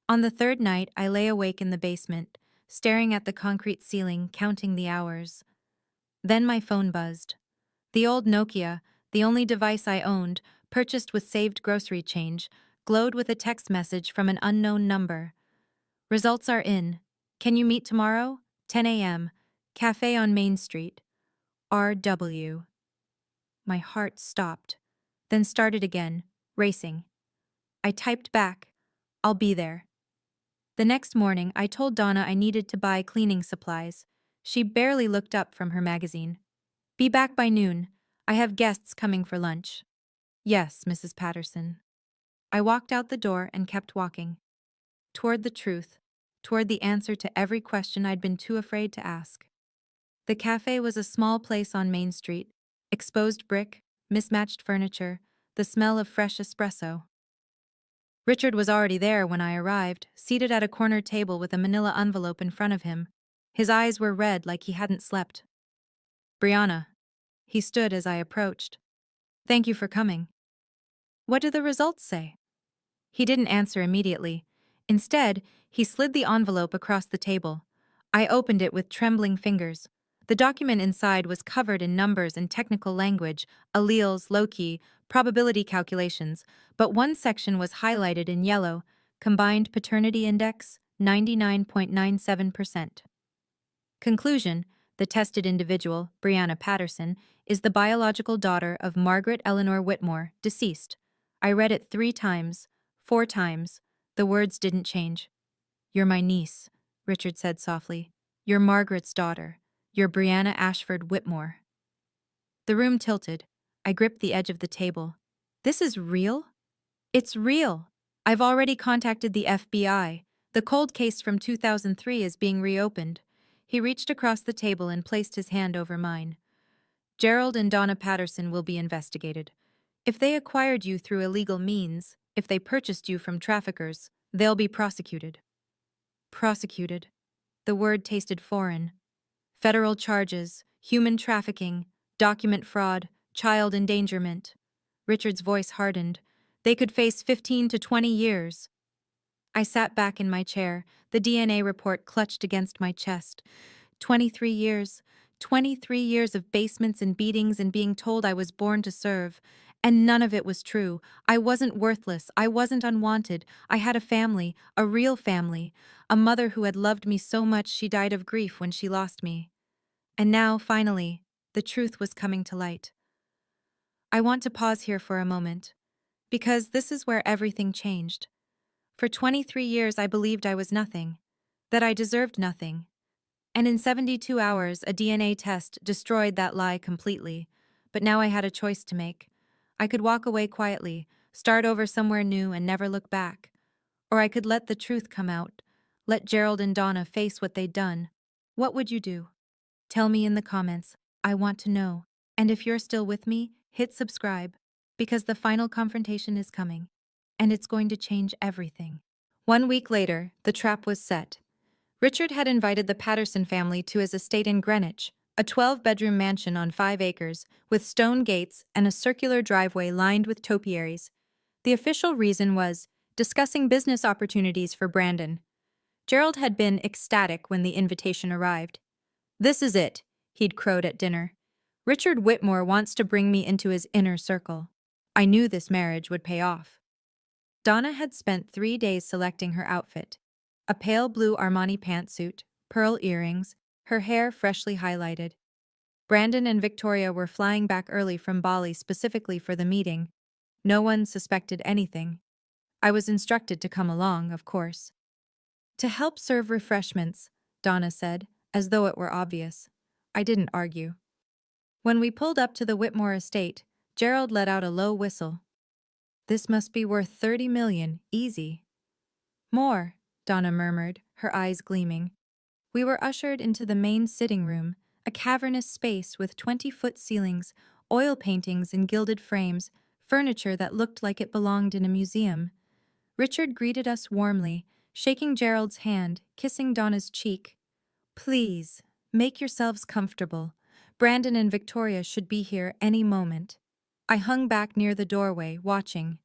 On the third night, I lay awake in the basement, staring at the concrete ceiling, counting the hours. Then my phone buzzed. The old Nokia, the only device I owned, purchased with saved grocery change, glowed with a text message from an unknown number. Results are in. Can you meet tomorrow? 10 a.m. Cafe on Main Street. R.W. My heart stopped, then started again, racing. I typed back, I'll be there. The next morning, I told Donna I needed to buy cleaning supplies. She barely looked up from her magazine. Be back by noon. I have guests coming for lunch. Yes, Mrs. Patterson. I walked out the door and kept walking. Toward the truth. Toward the answer to every question I'd been too afraid to ask. The cafe was a small place on Main Street. Exposed brick, mismatched furniture, the smell of fresh espresso. Richard was already there when I arrived, seated at a corner table with a manila envelope in front of him. His eyes were red like he hadn't slept. Brianna. He stood as I approached. Thank you for coming. What do the results say? He didn't answer immediately. Instead, he slid the envelope across the table. I opened it with trembling fingers. The document inside was covered in numbers and technical language, alleles, loci, probability calculations, but one section was highlighted in yellow, combined paternity index, 99.97%. Conclusion: the tested individual, Brianna Patterson, is the biological daughter of Margaret Eleanor Whitmore, deceased. I read it 3 times, 4 times. The words didn't change. You're my niece, Richard said softly. You're Margaret's daughter. You're Brianna Ashford Whitmore. The room tilted. I gripped the edge of the table. This is real? It's real. I've already contacted the FBI. The cold case from 2003 is being reopened. He reached across the table and placed his hand over mine. Gerald and Donna Patterson will be investigated. If they acquired you through illegal means, if they purchased you from traffickers, they'll be prosecuted. Prosecuted. The word tasted foreign. Federal charges, human trafficking, document fraud, child endangerment. Richard's voice hardened. They could face 15 to 20 years. I sat back in my chair, the DNA report clutched against my chest. 23 years. 23 years of basements and beatings and being told I was born to serve. And none of it was true. I wasn't worthless. I wasn't unwanted. I had a family, a real family. A mother who had loved me so much she died of grief when she lost me. And now, finally, the truth was coming to light. I want to pause here for a moment, because this is where everything changed. For 23 years I believed I was nothing, that I deserved nothing. And in 72 hours, a DNA test destroyed that lie completely. But now I had a choice to make. I could walk away quietly, start over somewhere new and never look back. Or I could let the truth come out, let Gerald and Donna face what they'd done. What would you do? Tell me in the comments. I want to know. And if you're still with me, hit subscribe, because the final confrontation is coming, and it's going to change everything. 1 week later, the trap was set. Richard had invited the Patterson family to his estate in Greenwich, a 12-bedroom mansion on 5 acres, with stone gates and a circular driveway lined with topiaries. The official reason was discussing business opportunities for Brandon. Gerald had been ecstatic when the invitation arrived. This is it, he'd crowed at dinner. Richard Whitmore wants to bring me into his inner circle. I knew this marriage would pay off. Donna had spent 3 days selecting her outfit. A pale blue Armani pantsuit, pearl earrings, her hair freshly highlighted. Brandon and Victoria were flying back early from Bali specifically for the meeting. No one suspected anything. I was instructed to come along, of course. To help serve refreshments, Donna said, as though it were obvious. I didn't argue. When we pulled up to the Whitmore estate, Gerald let out a low whistle. This must be worth 30 million, easy. More, Donna murmured, her eyes gleaming. We were ushered into the main sitting room, a cavernous space with 20-foot ceilings, oil paintings in gilded frames, furniture that looked like it belonged in a museum. Richard greeted us warmly, shaking Gerald's hand, kissing Donna's cheek. Please, make yourselves comfortable. Brandon and Victoria should be here any moment. I hung back near the doorway, watching.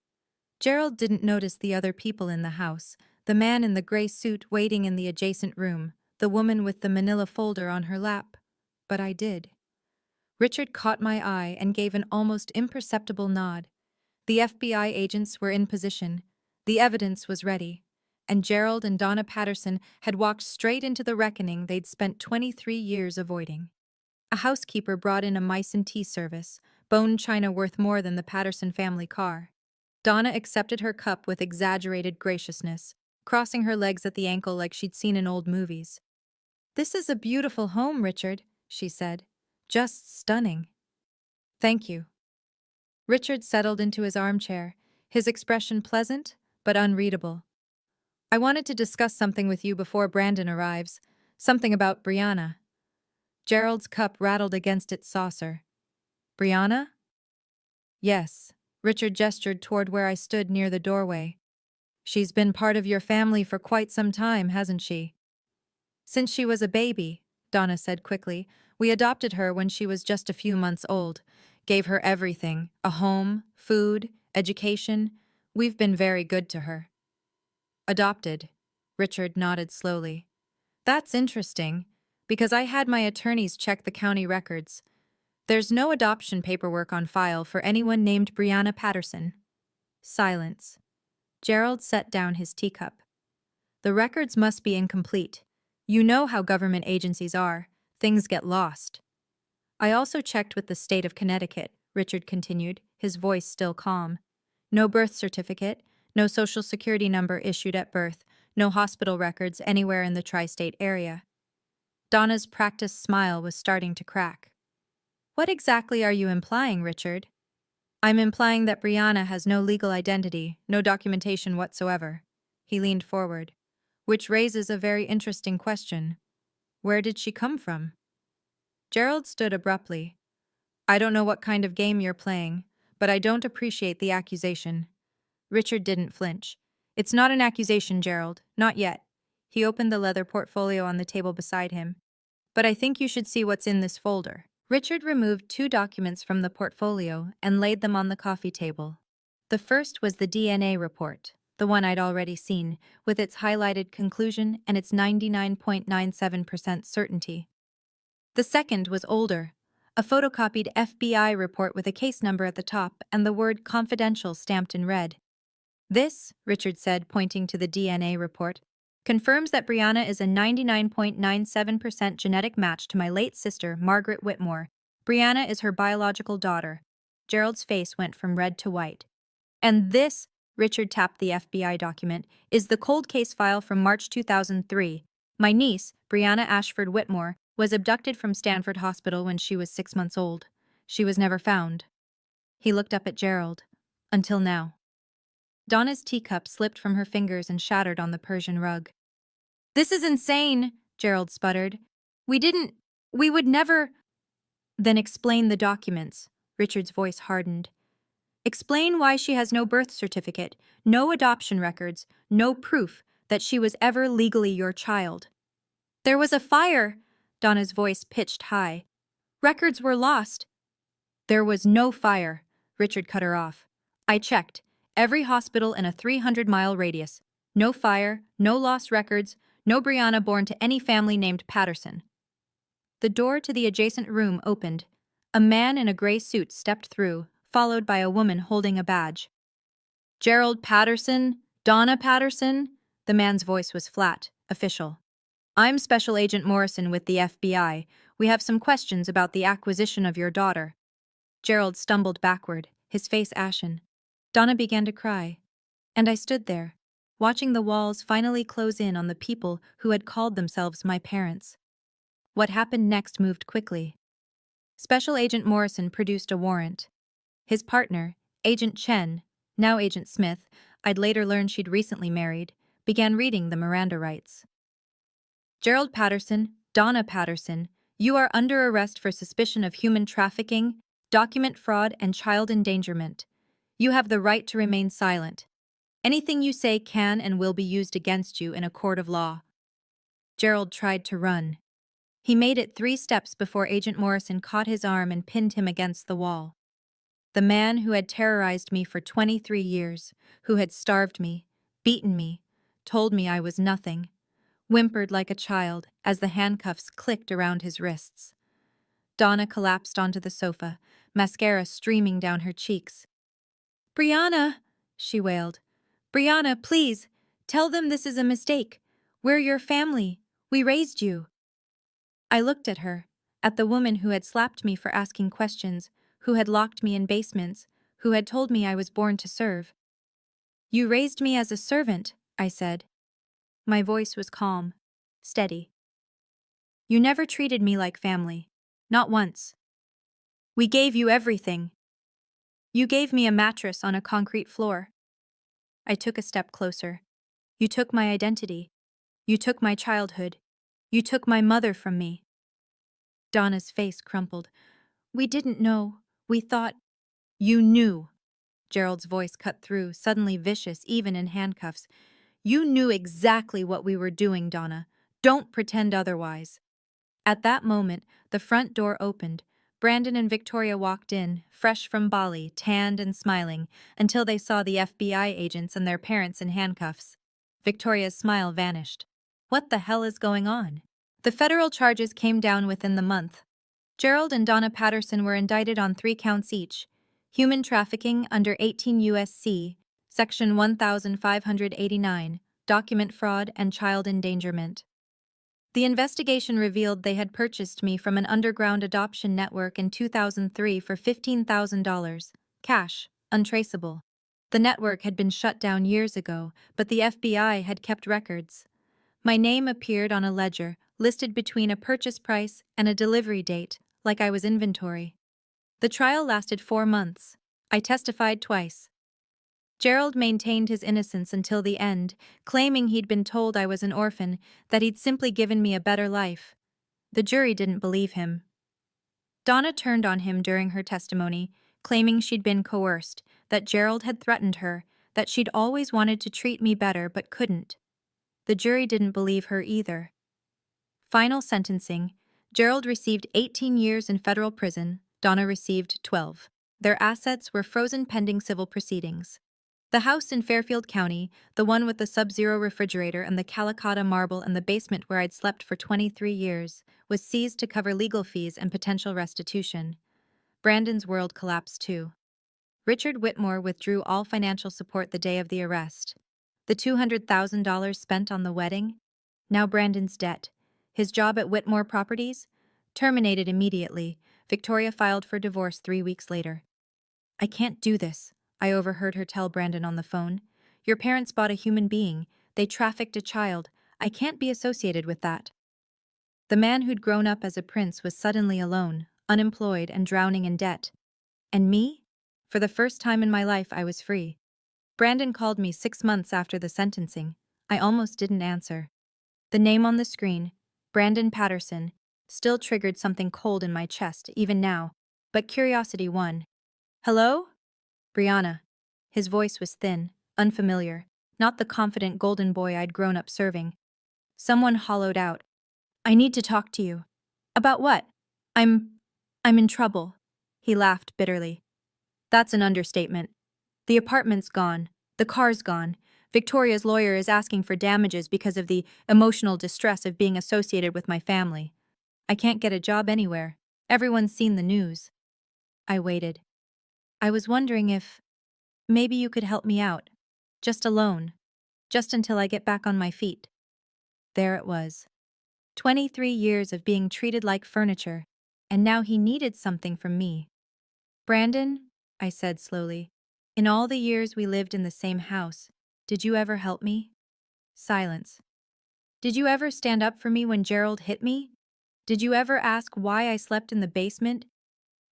Gerald didn't notice the other people in the house, the man in the gray suit waiting in the adjacent room, the woman with the manila folder on her lap. But I did. Richard caught my eye and gave an almost imperceptible nod. The FBI agents were in position. The evidence was ready. And Gerald and Donna Patterson had walked straight into the reckoning they'd spent 23 years avoiding. A housekeeper brought in a mice and tea service, bone china worth more than the Patterson family car. Donna accepted her cup with exaggerated graciousness, crossing her legs at the ankle like she'd seen in old movies. "This is a beautiful home, Richard," she said. "Just stunning." "Thank you." Richard settled into his armchair, his expression pleasant but unreadable. "I wanted to discuss something with you before Brandon arrives. Something about Brianna." Gerald's cup rattled against its saucer. "Brianna?" "Yes." Richard gestured toward where I stood near the doorway. "She's been part of your family for quite some time, hasn't she?" "Since she was a baby," Donna said quickly. "We adopted her when she was just a few months old. Gave her everything, a home, food, education. We've been very good to her." "Adopted?" Richard nodded slowly. "That's interesting, because I had my attorneys check the county records. There's no adoption paperwork on file for anyone named Brianna Patterson." Silence. Gerald set down his teacup. "The records must be incomplete. You know how government agencies are. Things get lost." "I also checked with the state of Connecticut," Richard continued, his voice still calm. "No birth certificate, no social security number issued at birth, no hospital records anywhere in the tri-state area." Donna's practiced smile was starting to crack. "What exactly are you implying, Richard?" "I'm implying that Brianna has no legal identity, no documentation whatsoever." He leaned forward. "Which raises a very interesting question. Where did she come from?" Gerald stood abruptly. "I don't know what kind of game you're playing, but I don't appreciate the accusation." Richard didn't flinch. "It's not an accusation, Gerald. Not yet." He opened the leather portfolio on the table beside him. "But I think you should see what's in this folder." Richard removed two documents from the portfolio and laid them on the coffee table. The first was the DNA report, the one I'd already seen, with its highlighted conclusion and its 99.97% certainty. The second was older, a photocopied FBI report with a case number at the top and the word confidential stamped in red. "This," Richard said, pointing to the DNA report, "confirms that Brianna is a 99.97% genetic match to my late sister, Margaret Whitmore. Brianna is her biological daughter." Gerald's face went from red to white. "And this," Richard tapped the FBI document, "is the cold case file from March 2003. My niece, Brianna Ashford Whitmore, was abducted from Stanford Hospital when she was 6 months old. She was never found." He looked up at Gerald. "Until now." Donna's teacup slipped from her fingers and shattered on the Persian rug. "This is insane," Gerald sputtered. We would never." "Then explain the documents." Richard's voice hardened. "Explain why she has no birth certificate, no adoption records, no proof that she was ever legally your child." "There was a fire." Donna's voice pitched high. "Records were lost." "There was no fire," Richard cut her off. "I checked. Every hospital in a 300-mile radius. No fire, no lost records, no Brianna born to any family named Patterson." The door to the adjacent room opened. A man in a gray suit stepped through, followed by a woman holding a badge. "Gerald Patterson? Donna Patterson?" The man's voice was flat, official. "I'm Special Agent Morrison with the FBI. We have some questions about the acquisition of your daughter." Gerald stumbled backward, his face ashen. Donna began to cry. And I stood there, watching the walls finally close in on the people who had called themselves my parents. What happened next moved quickly. Special Agent Morrison produced a warrant. His partner, Agent Chen, now Agent Smith, I'd later learn she'd recently married, began reading the Miranda rights. "Gerald Patterson, Donna Patterson, you are under arrest for suspicion of human trafficking, document fraud, and child endangerment. You have the right to remain silent. Anything you say can and will be used against you in a court of law." Gerald tried to run. He made it 3 steps before Agent Morrison caught his arm and pinned him against the wall. The man who had terrorized me for 23 years, who had starved me, beaten me, told me I was nothing, whimpered like a child as the handcuffs clicked around his wrists. Donna collapsed onto the sofa, mascara streaming down her cheeks. "Brianna," she wailed. "Brianna, please, tell them this is a mistake. We're your family. We raised you." I looked at her, at the woman who had slapped me for asking questions, who had locked me in basements, who had told me I was born to serve. "You raised me as a servant," I said. My voice was calm, steady. You never treated me like family. Not once. We gave you everything. You gave me a mattress on a concrete floor. I took a step closer. You took my identity. You took my childhood. You took my mother from me. Donna's face crumpled. We didn't know. We thought. You knew. Gerald's voice cut through, suddenly vicious, even in handcuffs. You knew exactly what we were doing, Donna. Don't pretend otherwise. At that moment, the front door opened. Brandon and Victoria walked in, fresh from Bali, tanned and smiling, until they saw the FBI agents and their parents in handcuffs. Victoria's smile vanished. What the hell is going on? The federal charges came down within the month. Gerald and Donna Patterson were indicted on 3 counts each: human trafficking under 18 U.S.C., Section 1589, document fraud, and child endangerment. The investigation revealed they had purchased me from an underground adoption network in 2003 for $15,000, cash, untraceable. The network had been shut down years ago, but the FBI had kept records. My name appeared on a ledger, listed between a purchase price and a delivery date, like I was inventory. The trial lasted 4 months. I testified twice. Gerald maintained his innocence until the end, claiming he'd been told I was an orphan, that he'd simply given me a better life. The jury didn't believe him. Donna turned on him during her testimony, claiming she'd been coerced, that Gerald had threatened her, that she'd always wanted to treat me better but couldn't. The jury didn't believe her either. Final sentencing: Gerald received 18 years in federal prison, Donna received 12. Their assets were frozen pending civil proceedings. The house in Fairfield County, the one with the Sub-Zero refrigerator and the Calicotta marble and the basement where I'd slept for 23 years, was seized to cover legal fees and potential restitution. Brandon's world collapsed too. Richard Whitmore withdrew all financial support the day of the arrest. The $200,000 spent on the wedding? Now Brandon's debt. His job at Whitmore Properties? Terminated immediately. Victoria filed for divorce 3 weeks later. I can't do this, I overheard her tell Brandon on the phone. Your parents bought a human being. They trafficked a child. I can't be associated with that. The man who'd grown up as a prince was suddenly alone, unemployed, and drowning in debt. And me? For the first time in my life, I was free. Brandon called me 6 months after the sentencing. I almost didn't answer. The name on the screen, Brandon Patterson, still triggered something cold in my chest, even now. But curiosity won. Hello? Brianna. His voice was thin, unfamiliar, not the confident golden boy I'd grown up serving. Someone hollowed out. I need to talk to you. About what? I'm in trouble. He laughed bitterly. That's an understatement. The apartment's gone. The car's gone. Victoria's lawyer is asking for damages because of the emotional distress of being associated with my family. I can't get a job anywhere. Everyone's seen the news. I waited. I was wondering if maybe you could help me out. Just a loan. Just until I get back on my feet. There it was. 23 years of being treated like furniture, and now he needed something from me. Brandon, I said slowly, in all the years we lived in the same house, did you ever help me? Silence. Did you ever stand up for me when Gerald hit me? Did you ever ask why I slept in the basement?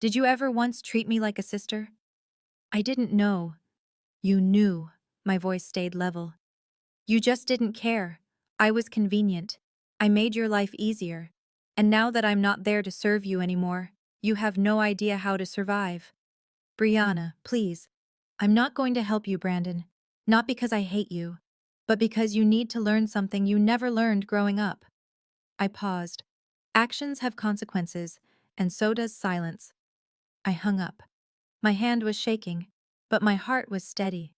Did you ever once treat me like a sister? I didn't know. You knew. My voice stayed level. You just didn't care. I was convenient. I made your life easier. And now that I'm not there to serve you anymore, you have no idea how to survive. Brianna, please. I'm not going to help you, Brandon. Not because I hate you, but because you need to learn something you never learned growing up. I paused. Actions have consequences, and so does silence. I hung up. My hand was shaking, but my heart was steady.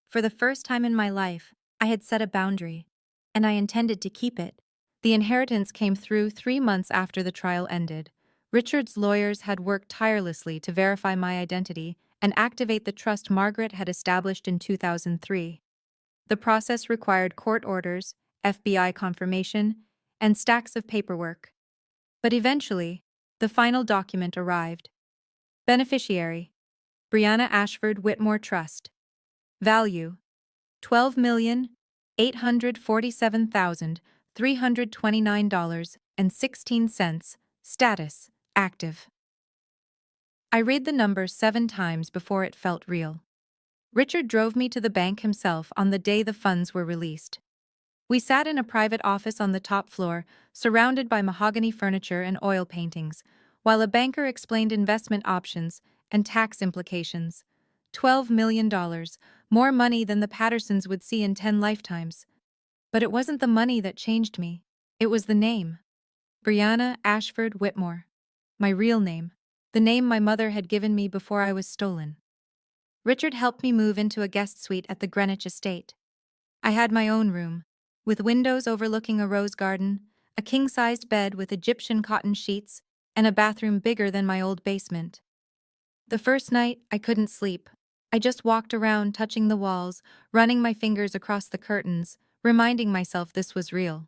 For the first time in my life, I had set a boundary, and I intended to keep it. The inheritance came through 3 months after the trial ended. Richard's lawyers had worked tirelessly to verify my identity and activate the trust Margaret had established in 2003. The process required court orders, FBI confirmation, and stacks of paperwork. But eventually, the final document arrived. Beneficiary: Brianna Ashford Whitmore Trust. Value: $12,847,329.80. $1.16. Status: active. I read the number 7 times before it felt real. Richard drove me to the bank himself on the day the funds were released. We sat in a private office on the top floor, surrounded by mahogany furniture and oil paintings, while a banker explained investment options and tax implications. $12 million, more money than the Pattersons would see in 10 lifetimes. But it wasn't the money that changed me. It was the name. Brianna Ashford Whitmore. My real name. The name my mother had given me before I was stolen. Richard helped me move into a guest suite at the Greenwich estate. I had my own room, with windows overlooking a rose garden, a king-sized bed with Egyptian cotton sheets, and a bathroom bigger than my old basement. The first night, I couldn't sleep. I just walked around touching the walls, running my fingers across the curtains, reminding myself this was real.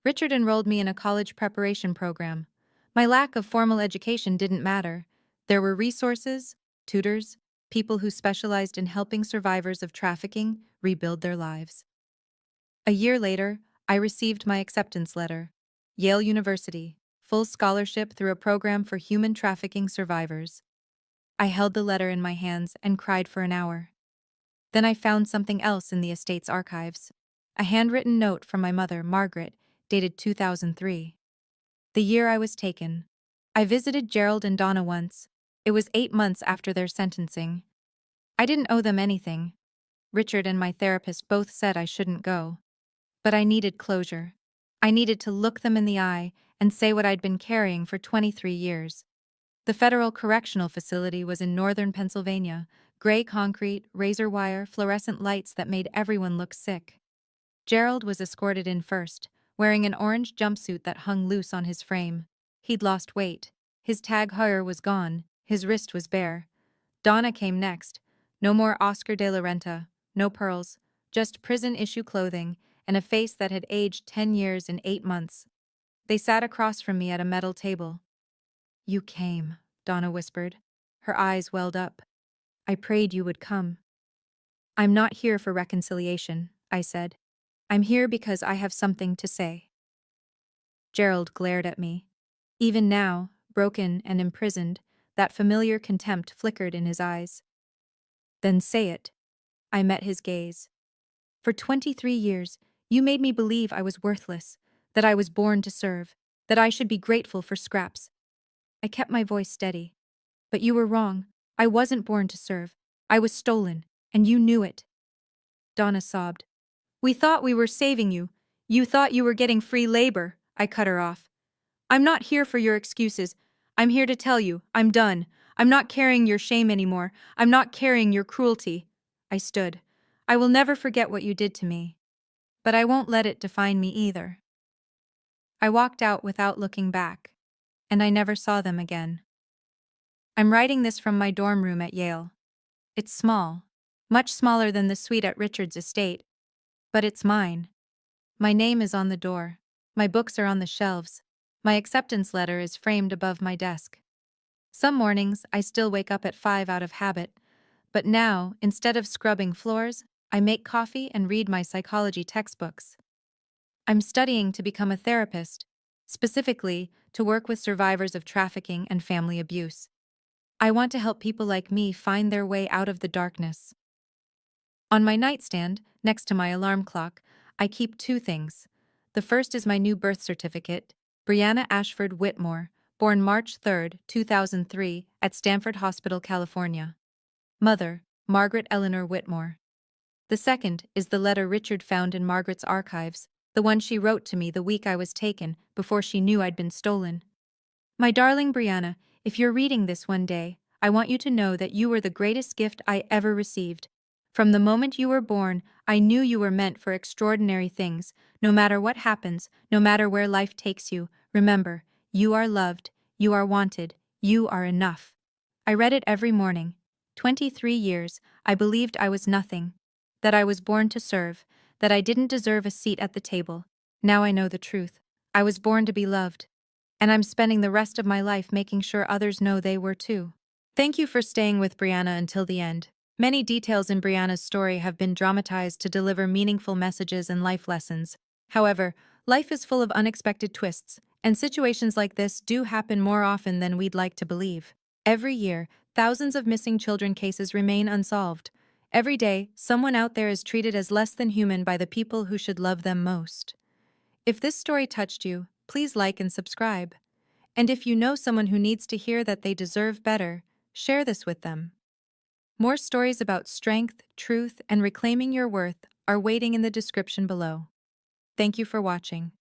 Richard enrolled me in a college preparation program. My lack of formal education didn't matter. There were resources, tutors, people who specialized in helping survivors of trafficking rebuild their lives. A year later, I received my acceptance letter. Yale University, full scholarship through a program for human trafficking survivors. I held the letter in my hands and cried for an hour. Then I found something else in the estate's archives. A handwritten note from my mother, Margaret, dated 2003. The year I was taken. I visited Gerald and Donna once. It was 8 months after their sentencing. I didn't owe them anything. Richard and my therapist both said I shouldn't go. But I needed closure. I needed to look them in the eye and say what I'd been carrying for 23 years. The Federal Correctional Facility was in northern Pennsylvania, gray concrete, razor wire, fluorescent lights that made everyone look sick. Gerald was escorted in first, wearing an orange jumpsuit that hung loose on his frame. He'd lost weight. His tag heuer was gone, his wrist was bare. Donna came next. No more Oscar de la Renta, no pearls, just prison-issue clothing, and a face that had aged 10 years in 8 months. They sat across from me at a metal table. "You came," Donna whispered. Her eyes welled up. "I prayed you would come." "I'm not here for reconciliation," I said. "I'm here because I have something to say." Gerald glared at me. Even now, broken and imprisoned, that familiar contempt flickered in his eyes. "Then say it." I met his gaze. "For 23 years, you made me believe I was worthless, that I was born to serve, that I should be grateful for scraps." I kept my voice steady. "But you were wrong. I wasn't born to serve. I was stolen, and you knew it." Donna sobbed. "We thought we were saving you. You thought you were getting free labor," I cut her off. "I'm not here for your excuses. I'm here to tell you, I'm done. I'm not carrying your shame anymore. I'm not carrying your cruelty." I stood. "I will never forget what you did to me. But I won't let it define me either." I walked out without looking back, and I never saw them again. I'm writing this from my dorm room at Yale. It's small, much smaller than the suite at Richard's estate, but it's mine. My name is on the door. My books are on the shelves. My acceptance letter is framed above my desk. Some mornings, I still wake up at 5 out of habit, but now, instead of scrubbing floors, I make coffee and read my psychology textbooks. I'm studying to become a therapist, specifically to work with survivors of trafficking and family abuse. I want to help people like me find their way out of the darkness. On my nightstand, next to my alarm clock, I keep 2 things. The first is my new birth certificate, Brianna Ashford Whitmore, born March 3, 2003, at Stanford Hospital, California. Mother, Margaret Eleanor Whitmore. The second is the letter Richard found in Margaret's archives, the one she wrote to me the week I was taken, before she knew I'd been stolen. "My darling Brianna, if you're reading this one day, I want you to know that you were the greatest gift I ever received. From the moment you were born, I knew you were meant for extraordinary things. No matter what happens, no matter where life takes you, remember, you are loved, you are wanted, you are enough." I read it every morning. 23 years, I believed I was nothing, that I was born to serve, that I didn't deserve a seat at the table. Now I know the truth. I was born to be loved. And I'm spending the rest of my life making sure others know they were too. Thank you for staying with Brianna until the end. Many details in Brianna's story have been dramatized to deliver meaningful messages and life lessons. However, Life is full of unexpected twists, and situations like this do happen more often than we'd like to believe. Every year, thousands of missing children cases remain unsolved. Every day, someone out there is treated as less than human by the people who should love them most. If this story touched you, please like and subscribe. And if you know someone who needs to hear that they deserve better, share this with them. More stories about strength, truth, and reclaiming your worth are waiting in the description below. Thank you for watching.